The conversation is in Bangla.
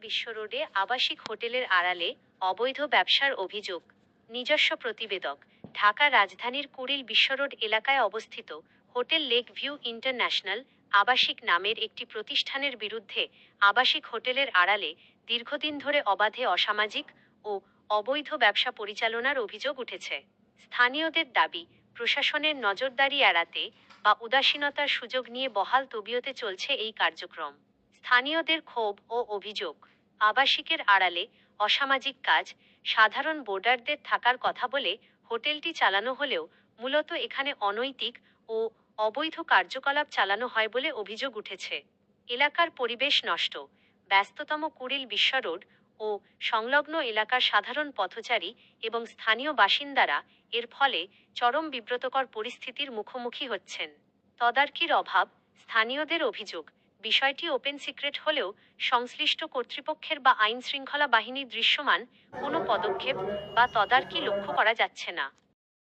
বিশ্ব রোডে আবাসিক হোটেলের আড়ালে অবৈধ ব্যবসার অভিযোগ। নিজস্ব প্রতিবেদক। ঢাকা রাজধানীর কুড়িল বিশ্বরোড এলাকায় অবস্থিত হোটেল লেক ভিউ ইন্টারন্যাশনাল আবাসিক নামের একটি প্রতিষ্ঠানের বিরুদ্ধে আবাসিক হোটেলের আড়ালে দীর্ঘদিন ধরে অবাধে অসামাজিক ও অবৈধ ব্যবসা পরিচালনার অভিযোগ উঠেছে। স্থানীয়দের দাবি, প্রশাসনের নজরদারি এড়াতে বা উদাসীনতার সুযোগ নিয়ে বহাল তবিয়তে চলছে এই কার্যক্রম। স্থানীয়দের ক্ষোভ ও অভিযোগ, আবাসিকের আড়ালে অসামাজিক কাজ, সাধারণ বোর্ডারদের থাকার কথা বলে হোটেলটি চালানো হলেও মূলত এখানে অনৈতিক ও অবৈধ কার্যকলাপ চালানো হয় বলে অভিযোগ উঠেছে। এলাকার পরিবেশ নষ্ট। ব্যস্ততম কুড়িল বিশ্ব রোড ও সংলগ্ন এলাকার সাধারণ পথচারী এবং স্থানীয় বাসিন্দারা এর ফলে চরম বিব্রতকর পরিস্থিতির মুখোমুখি হচ্ছেন। তদারকির অভাব। স্থানীয়দের অভিযোগ, বিষয়টি ওপেন সিক্রেট হলেও সংশ্লিষ্ট কর্তৃপক্ষের বা আইন শৃঙ্খলা বাহিনীর দৃশ্যমান কোনো পদক্ষেপ বা তদারকি লক্ষ্য করা যাচ্ছে না।